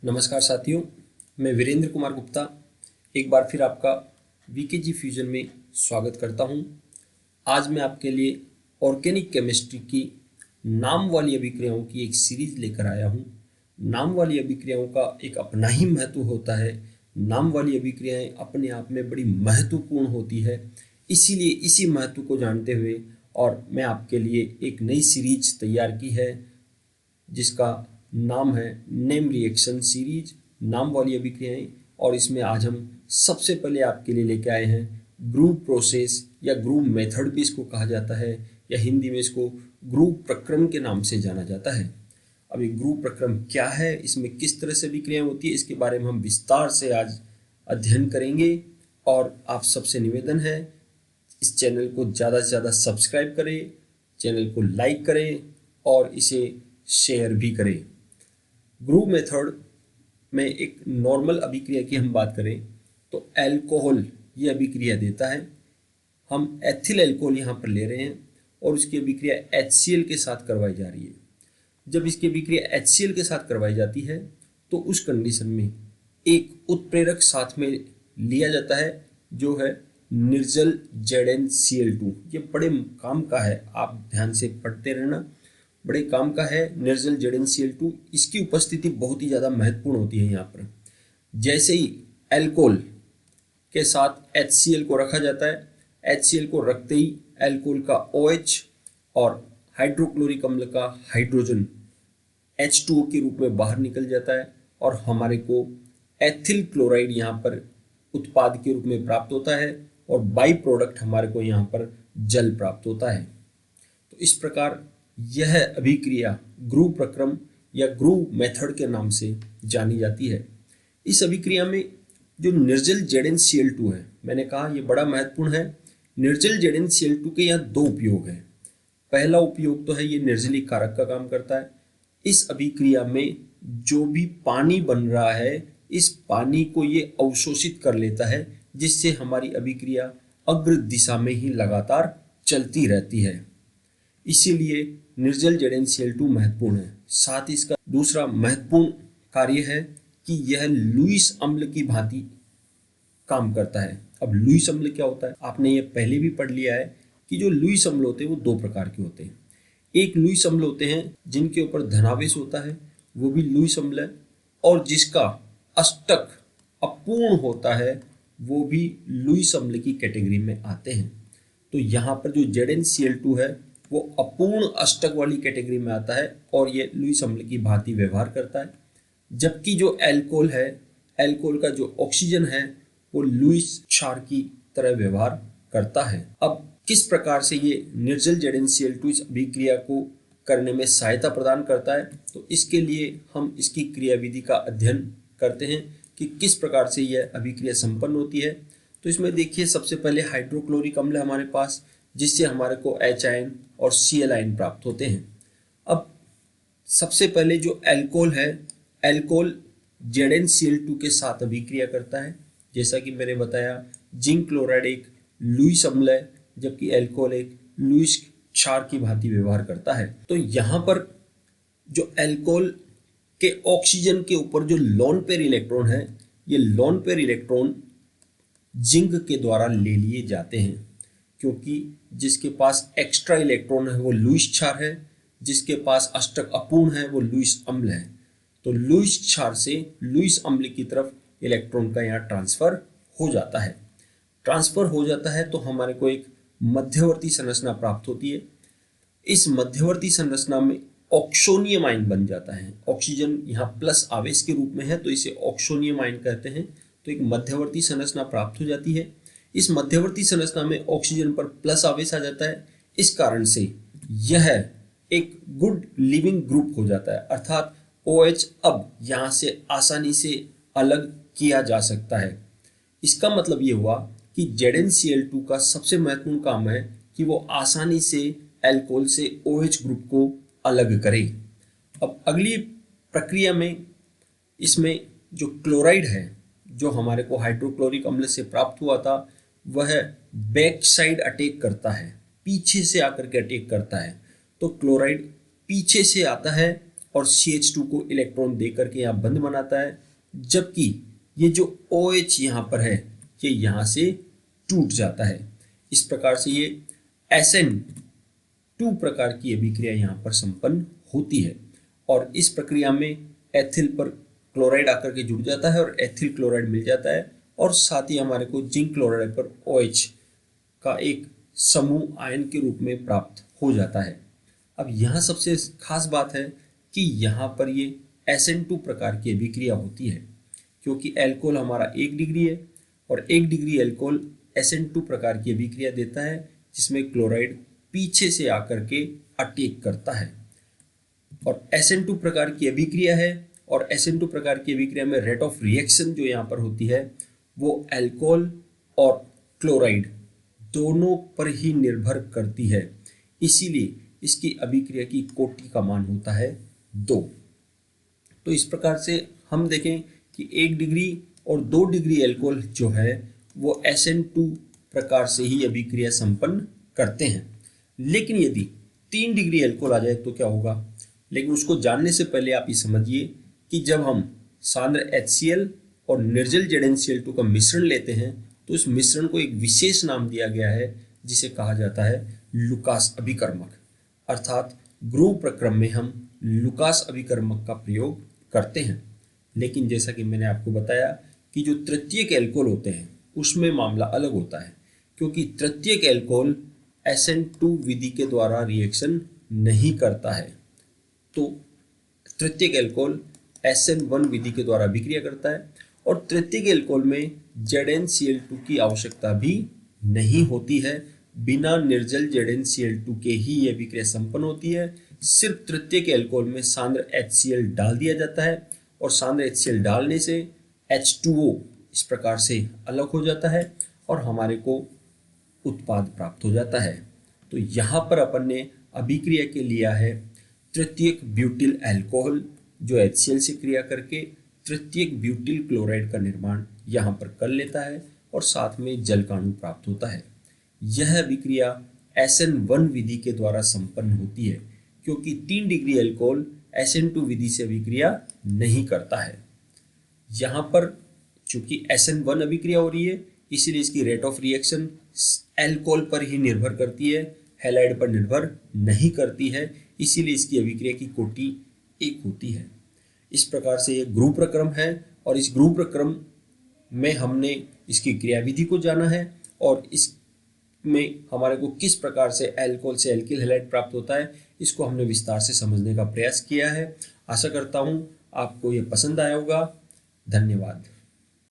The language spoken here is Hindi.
नमस्कार साथियों, मैं वीरेंद्र कुमार गुप्ता एक बार फिर आपका वीकेजी फ्यूजन में स्वागत करता हूं। आज मैं आपके लिए ऑर्गेनिक केमिस्ट्री की नाम वाली अभिक्रियाओं की एक सीरीज लेकर आया हूं। नाम वाली अभिक्रियाओं का एक अपना ही महत्व होता है। नाम वाली अभिक्रियाएं अपने आप में बड़ी महत्वपूर्ण होती है। इसीलिए इसी महत्व को जानते हुए और मैं आपके लिए एक नई सीरीज तैयार की है जिसका नाम है नेम रिएक्शन सीरीज, नाम वाली अभिक्रियाएं। और इसमें आज हम सबसे पहले आपके लिए लेके आए हैं ग्रुप प्रोसेस या ग्रुप मेथड भी इसको कहा जाता है, या हिंदी में इसको ग्रुप प्रक्रम के नाम से जाना जाता है। अब ये ग्रुप प्रक्रम क्या है, इसमें किस तरह से अभिक्रियाएं होती है, इसके बारे में हम विस्तार से आज अध्ययन करेंगे। और आप सबसे निवेदन है इस चैनल को ज़्यादा से ज़्यादा सब्सक्राइब करें, चैनल को लाइक करें और इसे शेयर भी करें। ग्रुप मेथड में एक नॉर्मल अभिक्रिया की हम बात करें तो अल्कोहल ये अभिक्रिया देता है। हम एथिल अल्कोहल यहाँ पर ले रहे हैं और उसकी अभिक्रिया HCl के साथ करवाई जा रही है। जब इसकी अभिक्रिया HCl के साथ करवाई जाती है तो उस कंडीशन में एक उत्प्रेरक साथ में लिया जाता है जो है निर्जल ZnCl2। ये बड़े काम का है, आप ध्यान से पढ़ते रहना, बड़े काम का है निर्जल ZnCl2। इसकी उपस्थिति बहुत ही ज़्यादा महत्वपूर्ण होती है यहाँ पर। जैसे ही अल्कोहल के साथ HCl को रखा जाता है, HCl को रखते ही अल्कोहल का OH और हाइड्रोक्लोरिक अम्ल का हाइड्रोजन H2O के रूप में बाहर निकल जाता है और हमारे को एथिल क्लोराइड यहाँ पर उत्पाद के रूप में प्राप्त होता है और बाई प्रोडक्ट हमारे को यहाँ पर जल प्राप्त होता है। तो इस प्रकार यह अभिक्रिया ग्रुप प्रक्रम या ग्रुप मेथड के नाम से जानी जाती है। इस अभिक्रिया में जो निर्जल ZnCl2 है, मैंने कहा ये बड़ा महत्वपूर्ण है। निर्जल ZnCl2 के यहाँ दो उपयोग हैं। पहला उपयोग तो है ये निर्जलीय कारक का काम करता है। इस अभिक्रिया में जो भी पानी बन रहा है, इस पानी को ये अवशोषित कर लेता है, जिससे हमारी अभिक्रिया अग्र दिशा में ही लगातार चलती रहती है। इसीलिए निर्जल ZnCl2 महत्वपूर्ण है। साथ ही इसका दूसरा महत्वपूर्ण कार्य है कि यह लुईस अम्ल की भांति काम करता है। अब लुईस अम्ल क्या होता है, आपने ये पहले भी पढ़ लिया है कि जो लुईस अम्ल होते हैं वो दो प्रकार के होते हैं। एक लुईस अम्ल होते हैं जिनके ऊपर धनावेश होता है, वो भी लुईस अम्ल है, और जिसका अष्टक अपूर्ण होता है वो भी लुईस अम्ल की कैटेगरी में आते हैं। तो यहाँ पर जो ZnCl2 है वो अपूर्ण अष्टक वाली कैटेगरी में आता है और ये लुईस अम्ल की भांति व्यवहार करता है। जबकि जो अल्कोहल है, अल्कोहल का जो ऑक्सीजन है वो लुईस क्षार की तरह व्यवहार करता है। अब किस प्रकार से ये निर्जल ZnCl2 इस अभिक्रिया को करने में सहायता प्रदान करता है, तो इसके लिए हम इसकी क्रियाविधि का अध्ययन करते हैं कि किस प्रकार से यह अभिक्रिया संपन्न होती है। तो इसमें देखिए सबसे पहले हाइड्रोक्लोरिक अम्ल हमारे पास, जिससे हमारे को H आयन और Cl आयन प्राप्त होते हैं। अब सबसे पहले जो अल्कोहल है, अल्कोहल ZnCl2 के साथ अभिक्रिया करता है। जैसा कि मैंने बताया, जिंक क्लोराइड एक लुईस अम्ल है, जबकि अल्कोहल एक लुईस क्षार की भांति व्यवहार करता है। तो यहाँ पर जो अल्कोहल के ऑक्सीजन के ऊपर जो लोन पेयर इलेक्ट्रॉन है, ये लोन पेयर इलेक्ट्रॉन जिंक के द्वारा ले लिए जाते हैं, क्योंकि जिसके पास एक्स्ट्रा इलेक्ट्रॉन है वो लुईस क्षार है, जिसके पास अष्टक अपूर्ण है वो लुईस अम्ल है। तो लुईस क्षार से लुईस अम्ल की तरफ इलेक्ट्रॉन का यहाँ ट्रांसफर हो जाता है। ट्रांसफर हो जाता है तो हमारे को एक मध्यवर्ती संरचना प्राप्त होती है। इस मध्यवर्ती संरचना में ऑक्सोनियम आयन बन जाता है। ऑक्सीजन यहाँ प्लस आवेश के रूप में है तो इसे ऑक्सोनियम आयन कहते हैं। तो एक मध्यवर्ती संरचना प्राप्त हो जाती है। इस मध्यवर्ती संरचना में ऑक्सीजन पर प्लस आवेश आ जाता है। इस कारण से यह एक गुड लिविंग ग्रुप हो जाता है, अर्थात OH अब यहाँ से आसानी से अलग किया जा सकता है। इसका मतलब ये हुआ कि ZnCl2 का सबसे महत्वपूर्ण काम है कि वो आसानी से अल्कोहल से OH ग्रुप को अलग करे। अब अगली प्रक्रिया में इसमें जो क्लोराइड है, जो हमारे को हाइड्रोक्लोरिक अम्ल से प्राप्त हुआ था, वह बैक साइड अटैक करता है, पीछे से आकर के अटैक करता है। तो क्लोराइड पीछे से आता है और CH2 को इलेक्ट्रॉन दे करके यहाँ बंद बनाता है, जबकि ये जो OH यहाँ पर है ये यहाँ से टूट जाता है। इस प्रकार से ये SN2 प्रकार की अभिक्रिया यहाँ पर संपन्न होती है और इस प्रक्रिया में एथिल पर क्लोराइड आकर के जुड़ जाता है और एथिल क्लोराइड मिल जाता है और साथ ही हमारे को जिंक क्लोराइड पर OH का एक समूह आयन के रूप में प्राप्त हो जाता है। अब यहाँ सबसे खास बात है कि यहाँ पर ये SN2 प्रकार की अभिक्रिया होती है, क्योंकि एल्कोहल हमारा 1 डिग्री है और 1 डिग्री एल्कोहल SN2 प्रकार की अभिक्रिया देता है, जिसमें क्लोराइड पीछे से आकर के अटैक करता है और SN2 प्रकार की अभिक्रिया है और SN2 प्रकार की अभिक्रिया में रेट ऑफ रिएक्शन जो यहाँ पर होती है वो अल्कोहल और क्लोराइड दोनों पर ही निर्भर करती है, इसीलिए इसकी अभिक्रिया की कोटि का मान होता है 2। तो इस प्रकार से हम देखें कि 1 डिग्री और 2 डिग्री एल्कोहल जो है वो SN2 प्रकार से ही अभिक्रिया संपन्न करते हैं, लेकिन यदि 3 डिग्री एल्कोहल आ जाए तो क्या होगा। लेकिन उसको जानने से पहले आप ये समझिए कि जब हम सांद्र HCl और निर्जल ZnCl2 का मिश्रण लेते हैं तो इस मिश्रण को एक विशेष नाम दिया गया है जिसे कहा जाता है लुकास अभिकर्मक, अर्थात ग्रुव प्रक्रम में हम लुकास अभिकर्मक का प्रयोग करते हैं। लेकिन जैसा कि मैंने आपको बताया कि जो तृतीयक एल्कोहल होते हैं उसमें मामला अलग होता है, क्योंकि तृतीयक एल्कोहल SN2 विधि के द्वारा रिएक्शन नहीं करता है, तो तृतीयक एल्कोहल SN1 विधि के द्वारा अभिक्रिया करता है और तृतीयक एल्कोहल में ZnCl2 की आवश्यकता भी नहीं होती है। बिना निर्जल ZnCl2 के ही यह अभिक्रिया संपन्न होती है। सिर्फ तृतीयक एल्कोहल में सांद्र HCl डाल दिया जाता है और सांद्र HCl डालने से H2O इस प्रकार से अलग हो जाता है और हमारे को उत्पाद प्राप्त हो जाता है। तो यहाँ पर अपन ने अभिक्रिया के लिया है तृतीयक ब्यूटिल अल्कोहल जो HCl से क्रिया करके तृतीयक ब्यूटिल क्लोराइड का निर्माण यहाँ पर कर लेता है और साथ में जल का अणु प्राप्त होता है। यह अभिक्रिया SN1 विधि के द्वारा संपन्न होती है, क्योंकि 3 डिग्री अल्कोहल SN2 विधि से अभिक्रिया नहीं करता है। यहाँ पर चूंकि SN1 अभिक्रिया हो रही है इसीलिए इसकी रेट ऑफ रिएक्शन अल्कोहल पर ही निर्भर करती है, हैलाइड पर निर्भर नहीं करती है, इसीलिए इसकी अभिक्रिया की कोटि 1 होती है। इस प्रकार से यह ग्रुव प्रक्रम है और इस ग्रुव प्रक्रम में हमने इसकी क्रियाविधि को जाना है और इसमें हमारे को किस प्रकार से अल्कोहल से एल्किल हैलाइड प्राप्त होता है इसको हमने विस्तार से समझने का प्रयास किया है। आशा करता हूँ आपको ये पसंद आया होगा। धन्यवाद।